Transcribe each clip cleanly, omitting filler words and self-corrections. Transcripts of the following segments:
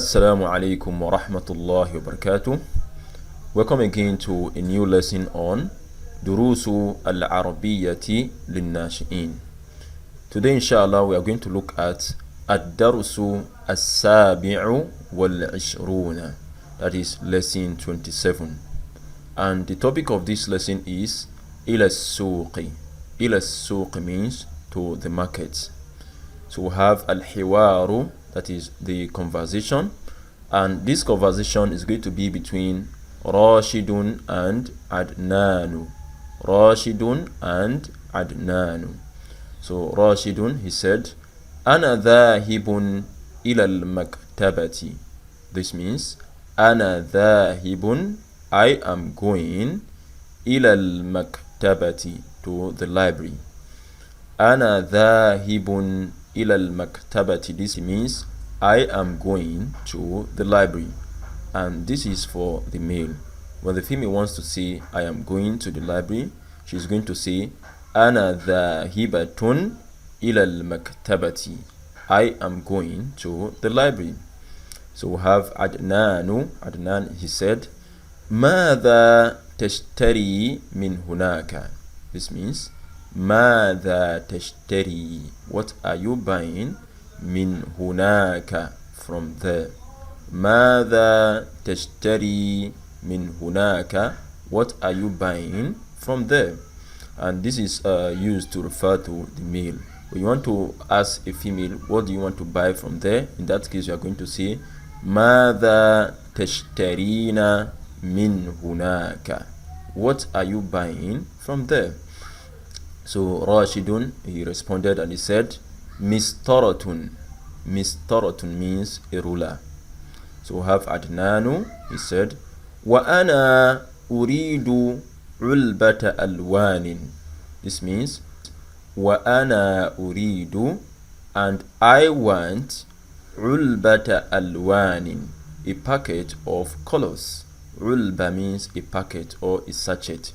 Assalamu alaikum wa rahmatullahi wa barakatuh. Welcome again to a new lesson on Durusu العربية للناشئين. Today inshallah we are going to look at الدرس السابع والعشرون, that is lesson 27, and the topic of this lesson is إلى السوق. إلى السوق means to the market. So we have al-hiwaru, that is the conversation, and this conversation is going to be between Rashidun and Adnanu. Rashidun and Adnanu. So Rashidun, he said, Ana dhahibun ila al-maktabati. This means Ana dhahibun, I am going, ila al-maktabati, to the library. Ana dhahibun ila al-maktabati. This means I am going to the library, and this is for the male. When the female wants to say I am going to the library, she's going to say Ana dhahibatun ila al-maktabati. I am going to the library. So we have Adnanu. Adnan, he said, Madha tashtari min hunaka. This means Madha tashtari, what are you buying? Min hunaka, from there. Madha tashtari min hunaka, what are you buying from there? And this is used to refer to the male. When you want to ask a female, what do you want to buy from there? In that case, you are going to say Madha tashtarina min hunaka, what are you buying from there? So Rashidun, he responded and he said, Mistaratun. Mistaratun means a ruler. So we have Adnanu, he said, Wa ana uridu ulbata alwanin. This means Wa ana uridu, and I want ulbata alwanin, a packet of colors. Ulba means a packet or a sachet.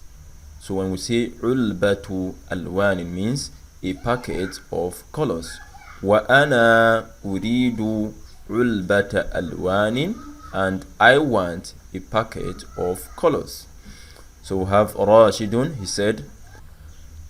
So when we say ulbatu alwan, it means a packet of colors. Wa ana uridu ulbata alwanin, and I want a packet of colors. So we have Rashidun, he said,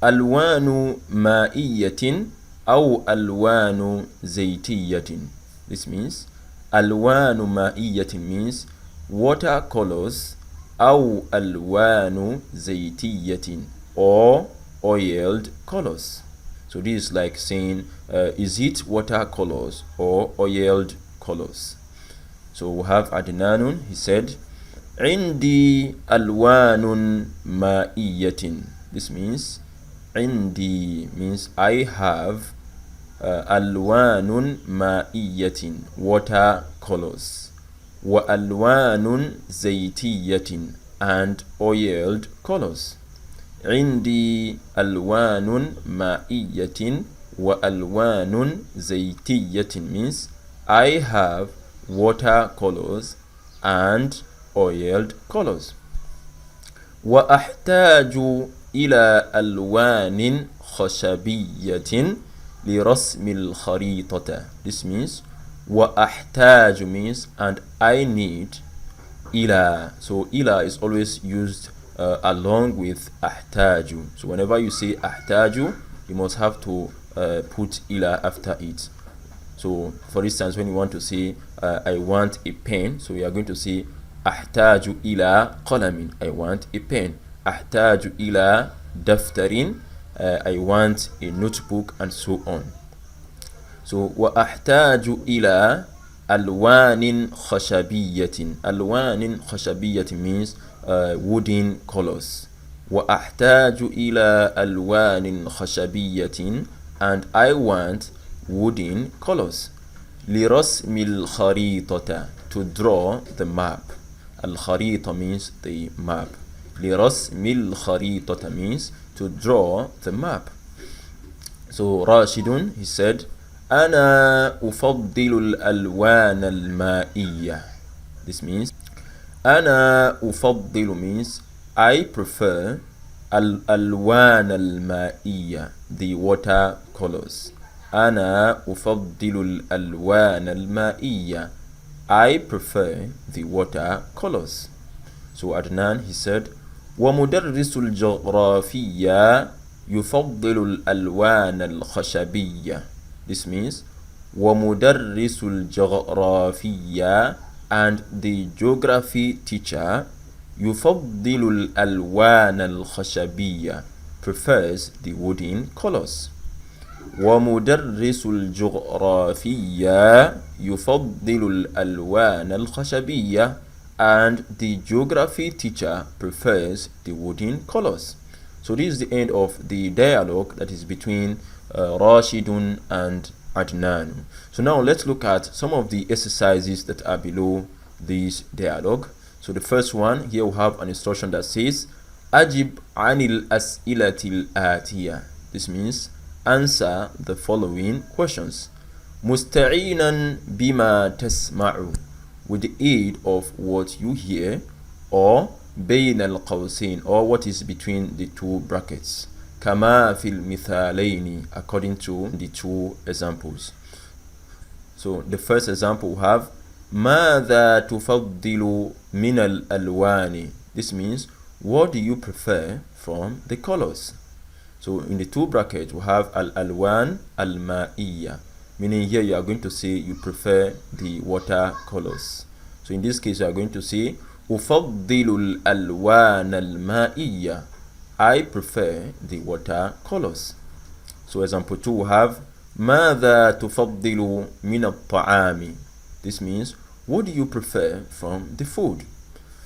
Alwanu ma'iyatin aw alwanu zaytiyatin. This means Alwanu ma'iyatin means watercolors, aw alwanu zaytiyatin, or oiled colors. So this is like saying is it watercolors or oiled colors? So we have Adnanun, he said, Indi alwanun ma'iyatin. This means Indi means I have alwanun ma'iyatin, watercolors, wa alwanun zaytiyatin, and oiled colors. Indi alwanun ma'iyatin wa alwanun zaytiyatin means I have watercolors and oiled colors. Wa ahtaju ila alwanin khashabiyatin li rasmil kharitata. This means Wa ahtaju means and I need ila. So ila is always used along with ahtaju. So whenever you say ahtaju, you must have to put ila after it. So for instance, when you want to say I want a pen, so you are going to say ahtaju ila qalamin, I want a pen. Ahtaju ila daftarin, I want a notebook, and so on. So wa ahtaju ila alwanin khashabiyatin. Alwanin khashabiyatin means wooden colors. Wa ahtaju ila alwanin khashabiyatin, and I want wooden colors. Li rasmil kharitata, to draw the map. Al kharita means the map. Li rasmil kharitata means to draw the map. So Rashidun, he said, Ana ufaddilu al-alwan al-ma'iyya. This means Ana ufaddilu means I prefer al-alwan al-ma'iyya, the water colors. أنا أفضل الألوان المائية. I prefer the watercolors. So Adnan, he said, ومدرس الجغرافية يفضل الألوان الخشبية. This means ومدرس الجغرافية, and the geography teacher, يفضل الألوان الخشبية, prefers the wooden colors. ومدرس الجغرافية يفضل الألوان الخشبية, and the geography teacher prefers the wooden colors. So this is the end of the dialogue that is between Rashidun and Adnan. So now let's look at some of the exercises that are below this dialogue. So the first one, here we have an instruction that says Ajib anil as'ilatil atiya. This means answer the following questions. Musta'inan bima tasma'u, with the aid of what you hear, or bayn al-qawsain, or what is between the two brackets. Kama fil mithalaini, according to the two examples. So the first example we have ماذا تفضل من الألوان. This means what do you prefer from the colors. So in the two brackets we have al-alwan al-ma'iyya, meaning here you are going to say you prefer the water colors. So in this case you are going to say أفضل الألوان المائية, I prefer the water colors. So example 2 we have ماذا تفضل من الطعام. This means what do you prefer from the food.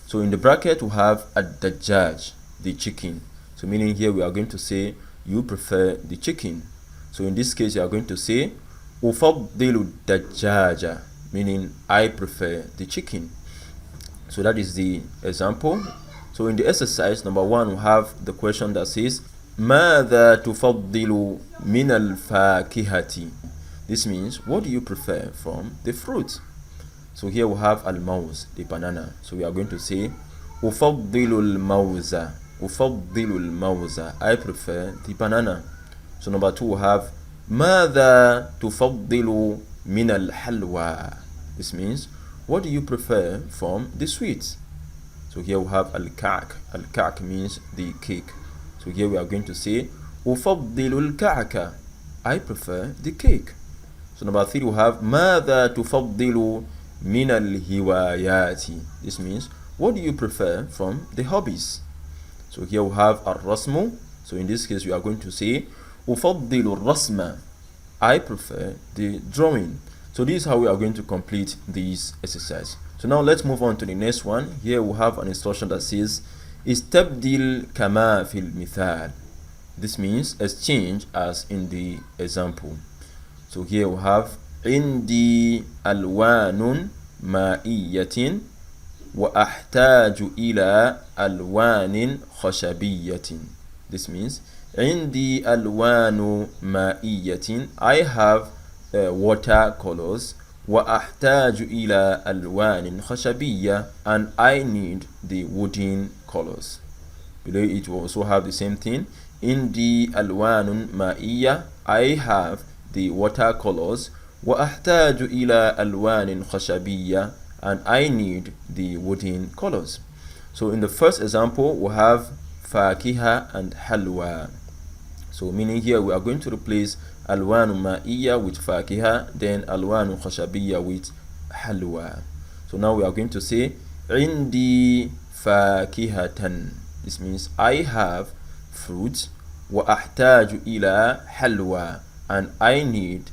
So in the bracket we have ad-dajjaj, the chicken. So meaning here we are going to say you prefer the chicken. So in this case you are going to say أفضل الدجاجة, meaning I prefer the chicken. So that is the example. So in the exercise number 1 we have the question that says ماذا تفضل من الفاكهة. This means what do you prefer from the fruit. So here we have al-mawz, the banana. So we are going to say أفضل الموز. أفضل الموز, I prefer the banana. So number 2 we have ماذا تفضل من الحلوى. This means what do you prefer from the sweets. So here we have al-ka'k. Al-ka'k means the cake. So here we are going to say أفضل الكعك, I prefer the cake. So number 3 we have ماذا تفضل من الهوايات. This means what do you prefer from the hobbies. So here we have الرسم. So in this case we are going to say أفضل الرسم, I prefer the drawing. So this is how we are going to complete this exercise. So now let's move on to the next one. Here we have an instruction that says استبدل كما في المثال. This means exchange as in the example. So here we have عندي ألوان مائية وأحتاج إلى ألوان خشبية. This means عندي ألوان مائية, I have water colors, وأحتاج إلى ألوان خشبية, and I need the wooden colors. Below it will also have the same thing. عندي ألوان مائية, I have the water colors, وأحتاج إلى ألوان خشبية, and I need the wooden colors. So in the first example we have فاكهة and حلوى. So meaning here we are going to replace ألوان مائية with فاكهة, then ألوان خشبية with حلوى. So now we are going to say عندي فاكهة. This means I have fruits, وأحتاج إلى حلوى, and I need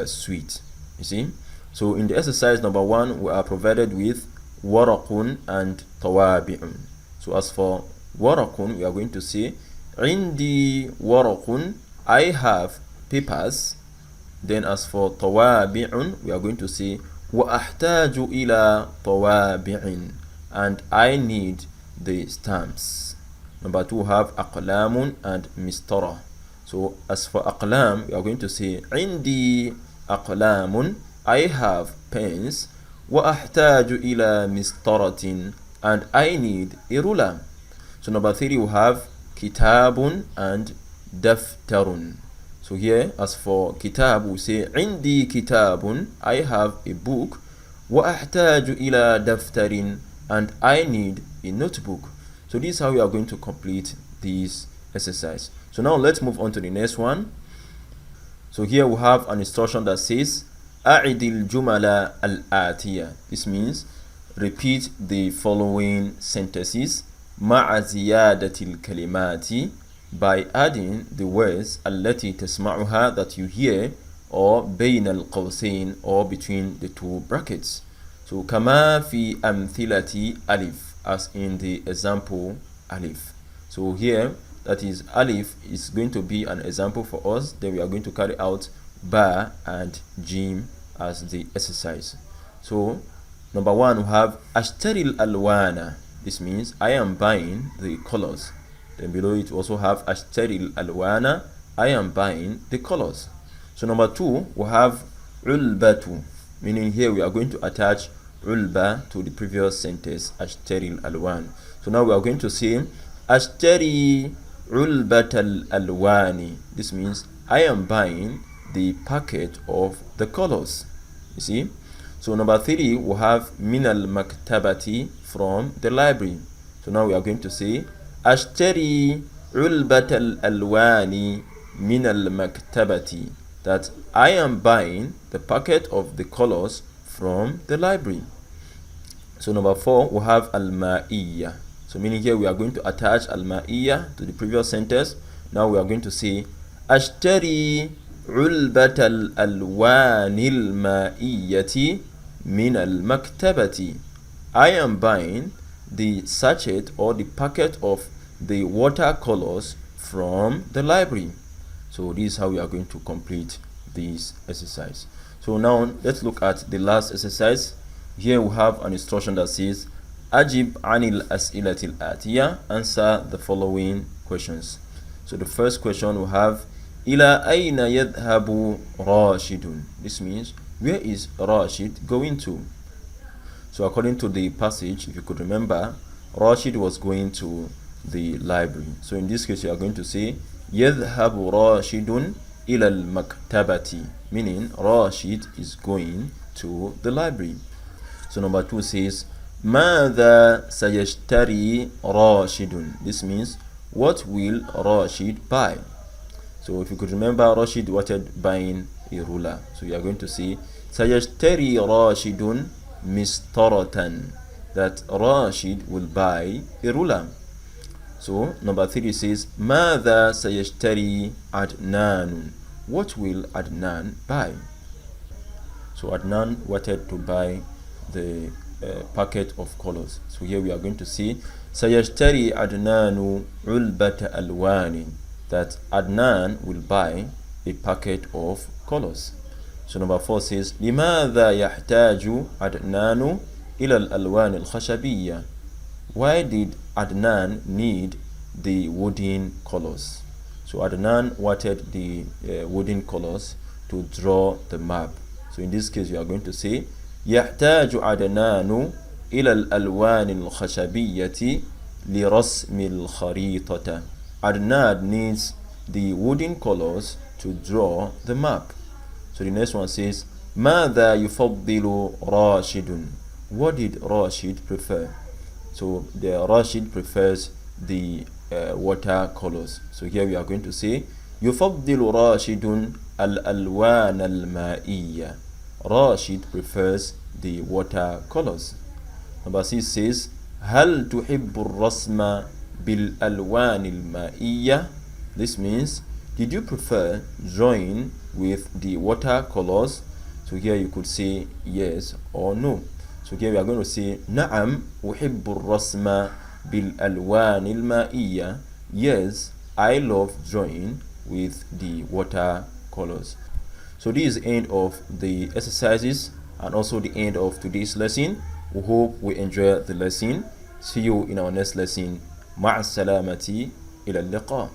sweet. You see. So in the exercise number 1 we are provided with ورق and طوابع. So as for ورق we are going to say عندي ورق, I have papers. Then as for طوابع we are going to say وأحتاج إلى طوابع, and I need the stamps. Number 2 have أقلام and مسطرة. So as for أقلام we are going to say عندي أقلام, I have pens, وأحتاج إلى مسطرة, and I need a ruler. So number 3 we have كتاب and دفتر. So here as for kitab we say عندي كتاب, I have a book, وأحتاج إلى دفتر, and I need a notebook. So this is how we are going to complete this exercise. So now let's move on to the next one. So here we have an instruction that says أعد الجمل الآتية. This means repeat the following sentences مع زيادة الكلمات, by adding the words التي تسمعها, that you hear, or بين القوسين, or between the two brackets. So كما في أمثلة ألف, as in the example ألف. So here, that is alif is going to be an example for us. Then we are going to carry out ba and jim as the exercise. So number one, we have ashtaril alwana. This means I am buying the colors. Then below it also have ashtaril alwana, I am buying the colors. So number two, we have ulbatu, meaning here we are going to attach ulba to the previous sentence ashtaril alwan. So now we are going to say ashtari ulbat alwani. This means I am buying the packet of the colors. You see? So number three, we have min al maktabati, from the library. So now we are going to say ashtari ulbat alwani min al maktabati, that I am buying the packet of the colors from the library. So number four, we have al-ma'iyya. So meaning here we are going to attach al-ma'iyya to the previous sentence. Now we are going to say ashtari ulbat al-alwani al-ma'iyyati min al-maktabati. I am buying the sachet or the packet of the watercolors from the library. So this is how we are going to complete this exercise. So now let's look at the last exercise. Here we have an instruction that says Ajib anil as'ilatil atiya, answer the following questions. So the first question we have Ila ayna yadhhabu Rashidun. This means where is Rashid going to? So according to the passage, if you could remember, Rashid was going to the library. So in this case you are going to say yadhhabu Rashidun ila al-maktabati, meaning Rashid is going to the library. So number two says ماذا سيشتري راشد. This means what will Rashid buy? So if you could remember, Rashid wanted buying a ruler. So you are going to say سيشتري راشد مسطرة, that Rashid will buy a ruler. So number three says ماذا سيشتري عدنان. What will Adnan buy? So Adnan wanted to buy the packet of colors. So here we are going to see سيشتري عدنان علبة ألوان, that Adnan will buy a packet of colors. So number four says لماذا يحتاج عدنان إلى الألوان الخشبية. Why did Adnan need the wooden colors? So Adnan wanted the wooden colors to draw the map. So in this case you are going to say يحتاج عدنان إلى الألوان الخشبية لرسم الخريطة. Adnan needs the wooden colors to draw the map. So the next one says ماذا يفضل راشد. What did Rashid prefer? So the Rashid prefers the watercolors. So here we are going to say يفضل راشد الألوان المائية. Rashid prefers the watercolors. Number 6 says هل تحب الرسم بالألوان المائية. This means did you prefer drawing with the watercolors? So here you could say yes or no. So here we are going to say نعم أحب الرسم بالألوان المائية. Yes, I love drawing with the watercolors. So this is the end of the exercises and also the end of today's lesson. We hope we enjoy the lesson. See you in our next lesson. مع السلامة إلى اللقاء.